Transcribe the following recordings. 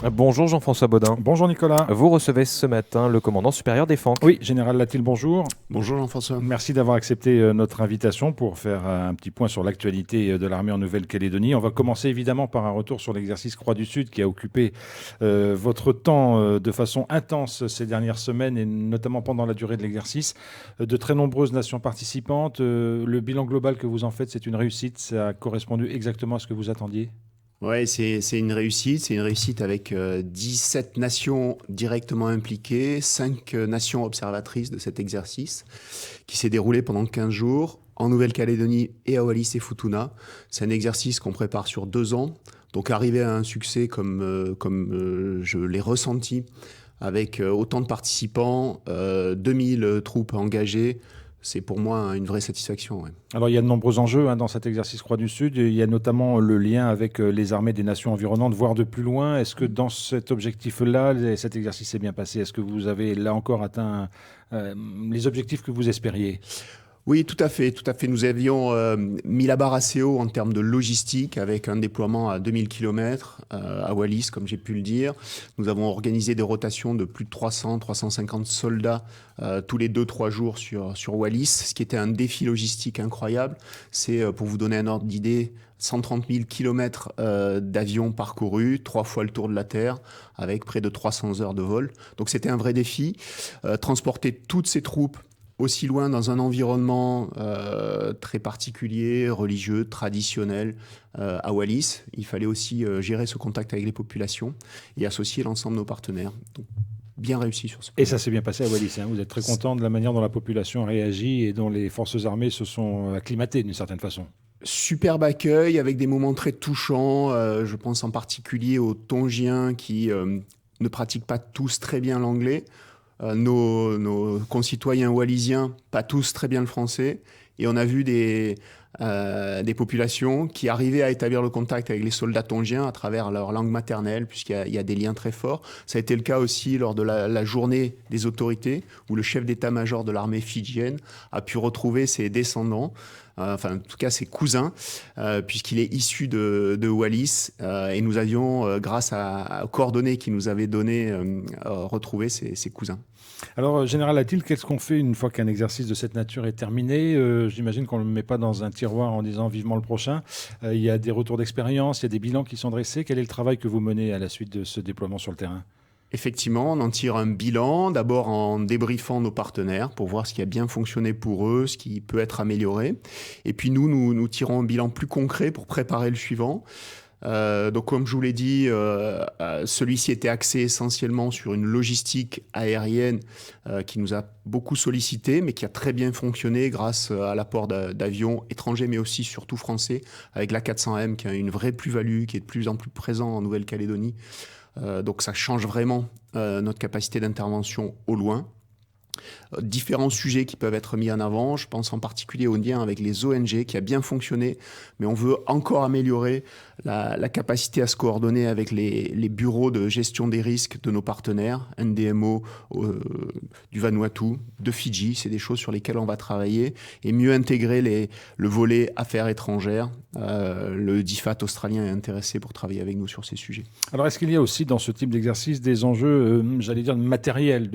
Bonjour Jean-François Baudin. Bonjour Nicolas. Vous recevez ce matin le commandant supérieur des Fank. Oui, Général Latil, bonjour. Bonjour Jean-François. Merci d'avoir accepté notre invitation pour faire un petit point sur l'actualité de l'armée en Nouvelle-Calédonie. On va commencer évidemment par un retour sur l'exercice Croix du Sud qui a occupé votre temps de façon intense ces dernières semaines et notamment pendant la durée de l'exercice. De très nombreuses nations participantes. Le bilan global que vous en faites, c'est une réussite. Ça a correspondu exactement à ce que vous attendiez? Ouais, c'est une réussite. C'est une réussite avec 17 nations directement impliquées, 5 nations observatrices de cet exercice qui s'est déroulé pendant 15 jours en Nouvelle-Calédonie et à Wallis et Futuna. C'est un exercice qu'on prépare sur 2 ans. Donc arriver à un succès comme je l'ai ressenti avec autant de participants, 2000 troupes engagées, c'est pour moi une vraie satisfaction. Ouais. Alors il y a de nombreux enjeux dans cet exercice Croix du Sud. Il y a notamment le lien avec les armées des nations environnantes, voire de plus loin. Est-ce que dans cet objectif-là, cet exercice s'est bien passé? Est-ce que vous avez là encore atteint les objectifs que vous espériez? Oui, tout à fait, tout à fait. Nous avions mis la barre assez haut en termes de logistique avec un déploiement à 2000 km à Wallis, comme j'ai pu le dire. Nous avons organisé des rotations de plus de 300-350 soldats tous les 2-3 jours sur Wallis, ce qui était un défi logistique incroyable. C'est, pour vous donner un ordre d'idée, 130 000 km d'avions parcourus, 3 fois le tour de la Terre, avec près de 300 heures de vol. Donc c'était un vrai défi. Transporter toutes ces troupes aussi loin dans un environnement très particulier, religieux, traditionnel, à Wallis. Il fallait aussi gérer ce contact avec les populations et associer l'ensemble de nos partenaires. Donc, bien réussi sur ce point. Et ça s'est bien passé à Wallis. Vous êtes très content de la manière dont la population a réagi et dont les forces armées se sont acclimatées d'une certaine façon. Superbe accueil avec des moments très touchants. Je pense en particulier aux Tongiens qui ne pratiquent pas tous très bien l'anglais. Nos concitoyens wallisiens, pas tous très bien le français. Et on a vu des populations qui arrivaient à établir le contact avec les soldats tongiens à travers leur langue maternelle, puisqu'il y a des liens très forts. Ça a été le cas aussi lors de la journée des autorités, où le chef d'état-major de l'armée fidjienne a pu retrouver ses descendants, enfin en tout cas ses cousins, puisqu'il est issu de Wallis. Et nous avions, grâce aux coordonnées qu'il nous avait données, retrouvé ses cousins. Alors, Général Latil, qu'est-ce qu'on fait une fois qu'un exercice de cette nature est terminé? J'imagine qu'on ne le met pas dans un tiroir en disant vivement le prochain. Il y a des retours d'expérience, il y a des bilans qui sont dressés. Quel est le travail que vous menez à la suite de ce déploiement sur le terrain? Effectivement, on en tire un bilan, d'abord en débriefant nos partenaires pour voir ce qui a bien fonctionné pour eux, ce qui peut être amélioré. Et puis nous tirons un bilan plus concret pour préparer le suivant. Donc comme je vous l'ai dit, celui-ci était axé essentiellement sur une logistique aérienne qui nous a beaucoup sollicité, mais qui a très bien fonctionné grâce à l'apport d'avions étrangers, mais aussi surtout français, avec l'A400M qui a une vraie plus-value, qui est de plus en plus présent en Nouvelle-Calédonie. Donc ça change vraiment notre capacité d'intervention au loin. Différents sujets qui peuvent être mis en avant. Je pense en particulier au lien avec les ONG qui a bien fonctionné, mais on veut encore améliorer la capacité à se coordonner avec les bureaux de gestion des risques de nos partenaires, NDMO du Vanuatu, de Fidji. C'est des choses sur lesquelles on va travailler et mieux intégrer le volet affaires étrangères. Le DIFAT australien est intéressé pour travailler avec nous sur ces sujets. Alors, est-ce qu'il y a aussi dans ce type d'exercice des enjeux, j'allais dire, de matériel?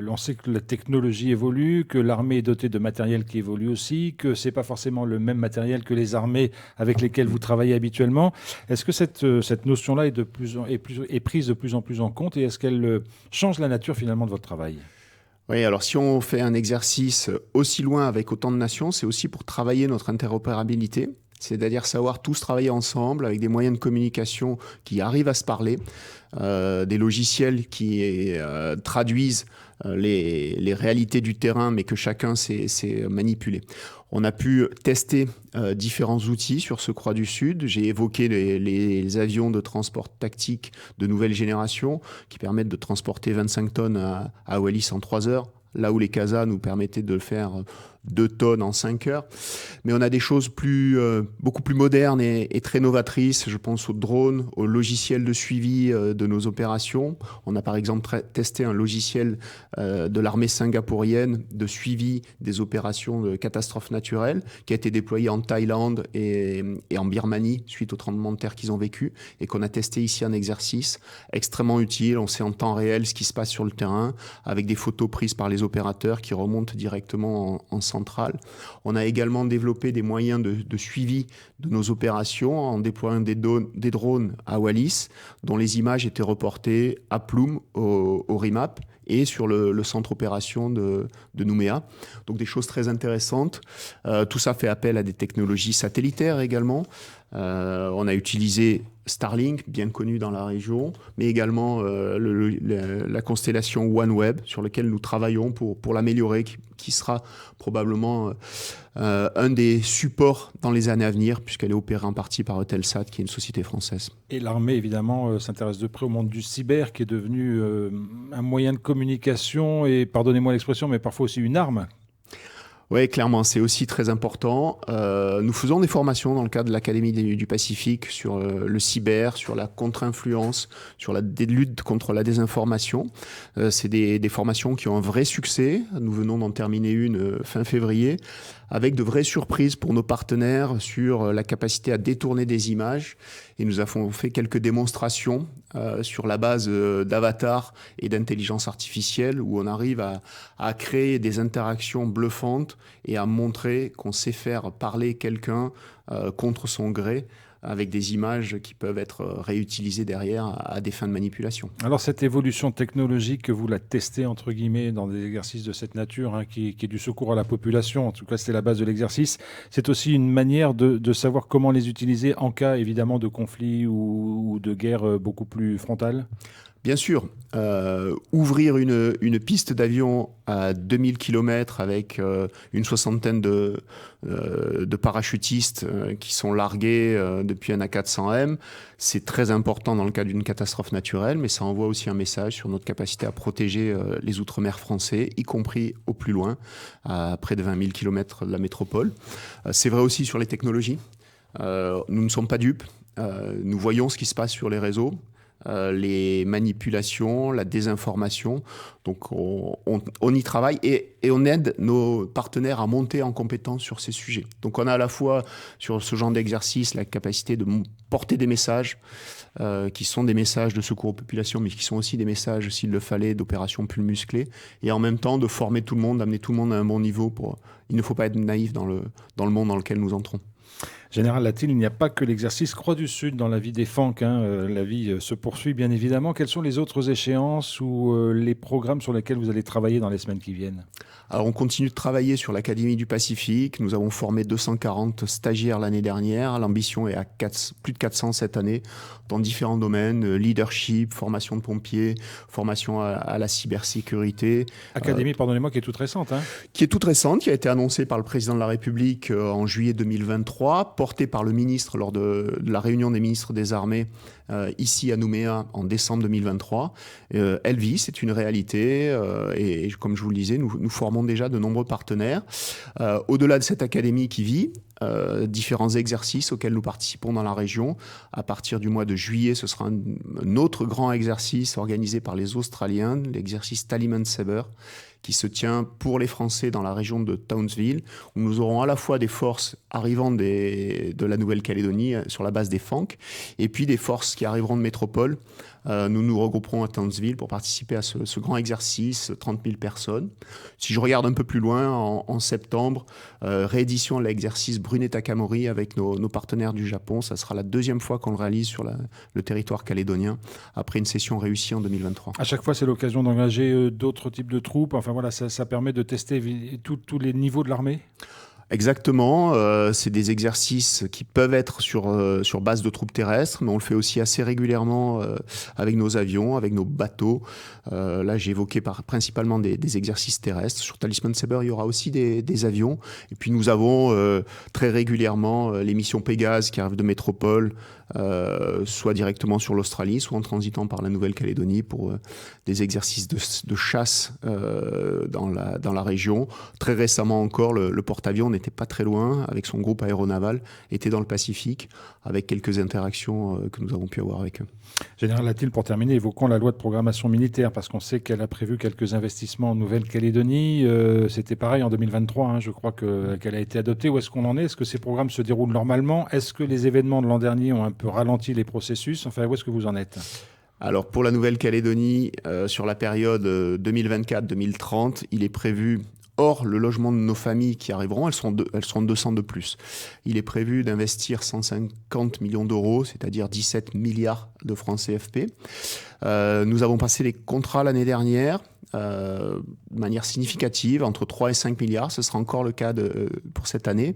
On sait que la technologie évolue, que l'armée est dotée de matériel qui évolue aussi, que ce n'est pas forcément le même matériel que les armées avec lesquelles vous travaillez habituellement. Est-ce que cette notion-là est prise de plus en plus en compte et est-ce qu'elle change la nature finalement de votre travail? Oui, alors si on fait un exercice aussi loin avec autant de nations, c'est aussi pour travailler notre interopérabilité. C'est-à-dire savoir tous travailler ensemble avec des moyens de communication qui arrivent à se parler, des logiciels qui traduisent les réalités du terrain, mais que chacun sait manipuler. On a pu tester différents outils sur ce Croix du Sud. J'ai évoqué les avions de transport tactique de nouvelle génération qui permettent de transporter 25 tonnes à Wallis en 3 heures, là où les CASA nous permettaient de le faire 2 tonnes en 5 heures. Mais on a des choses beaucoup plus modernes et très novatrices. Je pense aux drones, aux logiciels de suivi de nos opérations. On a par exemple testé un logiciel de l'armée singapourienne de suivi des opérations de catastrophes naturelles qui a été déployé en Thaïlande et en Birmanie suite au tremblement de terre qu'ils ont vécu et qu'on a testé ici en exercice. Extrêmement utile. On sait en temps réel ce qui se passe sur le terrain avec des photos prises par les opérateurs qui remontent directement en centrale. On a également développé des moyens de suivi de nos opérations en déployant des drones à Wallis, dont les images étaient reportées à Ploum, au RIMAP, et sur le centre opération de Nouméa. Donc des choses très intéressantes. Tout ça fait appel à des technologies satellitaires également. On a utilisé Starlink, bien connu dans la région, mais également la constellation OneWeb, sur laquelle nous travaillons pour l'améliorer, qui sera probablement un des supports dans les années à venir, puisqu'elle est opérée en partie par Eutelsat, qui est une société française. Et l'armée, évidemment, s'intéresse de près au monde du cyber, qui est devenu un moyen de communication et, pardonnez-moi l'expression, mais parfois aussi une arme. Oui, clairement, c'est aussi très important. Nous faisons des formations dans le cadre de l'Académie du Pacifique sur le cyber, sur la contre-influence, sur la lutte contre la désinformation. C'est des formations qui ont un vrai succès. Nous venons d'en terminer une fin février, avec de vraies surprises pour nos partenaires sur la capacité à détourner des images. Et nous avons fait quelques démonstrations sur la base d'avatars et d'intelligence artificielle où on arrive à créer des interactions bluffantes et à montrer qu'on sait faire parler quelqu'un contre son gré avec des images qui peuvent être réutilisées derrière à des fins de manipulation. Alors cette évolution technologique, vous la testez entre guillemets dans des exercices de cette nature, qui est du secours à la population, en tout cas c'était la base de l'exercice. C'est aussi une manière de savoir comment les utiliser en cas évidemment de conflit ou de guerre beaucoup plus frontale. Bien sûr, ouvrir une piste d'avion à 2000 km avec une soixantaine de parachutistes qui sont largués depuis un A400M, c'est très important dans le cas d'une catastrophe naturelle, mais ça envoie aussi un message sur notre capacité à protéger les Outre-mer français, y compris au plus loin, à près de 20 000 km de la métropole. C'est vrai aussi sur les technologies. Nous ne sommes pas dupes. Nous voyons ce qui se passe sur les réseaux. Les manipulations, la désinformation. Donc on y travaille et on aide nos partenaires à monter en compétence sur ces sujets. Donc on a à la fois sur ce genre d'exercice la capacité de porter des messages qui sont des messages de secours aux populations, mais qui sont aussi des messages, s'il le fallait, d'opérations plus musclées, et en même temps de former tout le monde, d'amener tout le monde à un bon niveau. Il ne faut pas être naïf dans le monde dans lequel nous entrons. Général Latil, il n'y a pas que l'exercice Croix du Sud dans la vie des FANC. La vie se poursuit bien évidemment. Quelles sont les autres échéances ou les programmes sur lesquels vous allez travailler dans les semaines qui viennent ? Alors on continue de travailler sur l'Académie du Pacifique. Nous avons formé 240 stagiaires l'année dernière. L'ambition est à plus de 400 cette année dans différents domaines, leadership, formation de pompiers, formation à la cybersécurité. Académie, pardonnez-moi, qui est toute récente. Qui est toute récente, qui a été annoncée par le président de la République en juillet 2023, portée par le ministre lors de la réunion des ministres des Armées ici à Nouméa en décembre 2023. Elle vit, c'est une réalité et comme je vous le disais, nous formons déjà de nombreux partenaires. Au-delà de cette académie qui vit, différents exercices auxquels nous participons dans la région. À partir du mois de juillet, ce sera un autre grand exercice organisé par les Australiens, l'exercice Taliman Sabre, qui se tient pour les Français dans la région de Townsville, où nous aurons à la fois des forces arrivant de la Nouvelle-Calédonie sur la base des FANC, et puis des forces qui arriveront de métropole. Nous nous regrouperons à Townsville pour participer à ce grand exercice, 30 000 personnes. Si je regarde un peu plus loin, en septembre, réédition de l'exercice Brunet-Takamori avec nos partenaires du Japon. Ça sera la deuxième fois qu'on le réalise sur le territoire calédonien, après une session réussie en 2023. À chaque fois, c'est l'occasion d'engager d'autres types de troupes. Enfin voilà, ça permet de tester tous les niveaux de l'armée. Exactement, c'est des exercices qui peuvent être sur base de troupes terrestres, mais on le fait aussi assez régulièrement avec nos avions, avec nos bateaux. Là, j'ai évoqué principalement des exercices terrestres. Sur Talisman Sabre, il y aura aussi des avions. Et puis nous avons très régulièrement les missions Pégase qui arrivent de métropole soit directement sur l'Australie, soit en transitant par la Nouvelle-Calédonie pour des exercices de chasse dans la région. Très récemment encore, le porte-avions n'était pas très loin, avec son groupe aéronaval, était dans le Pacifique, avec quelques interactions que nous avons pu avoir avec eux. Général Latil, pour terminer, évoquons la loi de programmation militaire, parce qu'on sait qu'elle a prévu quelques investissements en Nouvelle-Calédonie. C'était pareil en 2023, hein, je crois qu'elle a été adoptée. Où est-ce qu'on en est? Est-ce que ces programmes se déroulent normalement? Est-ce que les événements de l'an dernier ont un peu ralenti les processus? Enfin, où est-ce que vous en êtes? Alors pour la Nouvelle-Calédonie, sur la période 2024-2030, il est prévu, hors le logement de nos familles qui arriveront, elles seront 200 de plus. Il est prévu d'investir 150 millions d'euros, c'est-à-dire 17 milliards de francs CFP. Nous avons passé les contrats l'année dernière de manière significative, entre 3 et 5 milliards. Ce sera encore le cas pour cette année.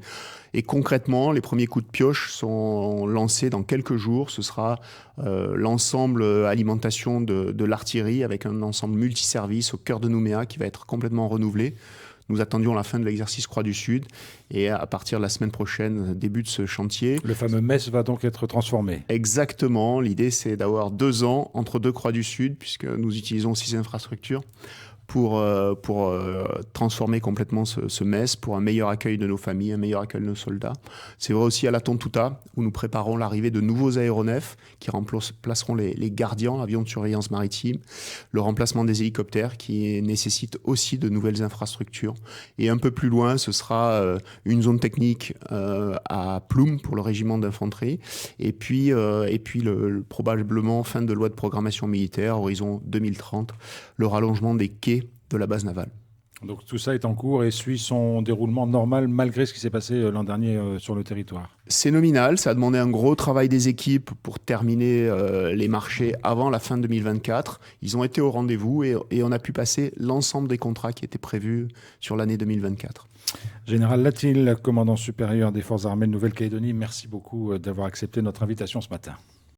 Et concrètement, les premiers coups de pioche sont lancés dans quelques jours. Ce sera l'ensemble alimentation de l'artillerie avec un ensemble multiservice au cœur de Nouméa qui va être complètement renouvelé. Nous attendions la fin de l'exercice Croix du Sud et à partir de la semaine prochaine, début de ce chantier. Le fameux MES va donc être transformé. Exactement. L'idée, c'est d'avoir 2 ans entre 2 Croix du Sud, puisque nous utilisons aussi ces infrastructures, pour transformer complètement ce MES pour un meilleur accueil de nos familles, un meilleur accueil de nos soldats. C'est vrai aussi à la Tontouta, où nous préparons l'arrivée de nouveaux aéronefs qui remplaceront les Gardians, avions de surveillance maritime, le remplacement des hélicoptères qui nécessite aussi de nouvelles infrastructures. Et un peu plus loin, ce sera une zone technique à Ploum pour le régiment d'infanterie, et puis probablement fin de loi de programmation militaire, horizon 2030, le rallongement des quais de la base navale. Donc tout ça est en cours et suit son déroulement normal malgré ce qui s'est passé l'an dernier sur le territoire. C'est nominal, ça a demandé un gros travail des équipes pour terminer les marchés avant la fin 2024. Ils ont été au rendez-vous et on a pu passer l'ensemble des contrats qui étaient prévus sur l'année 2024. Général Latil, commandant supérieur des Forces armées de Nouvelle-Calédonie, merci beaucoup d'avoir accepté notre invitation ce matin.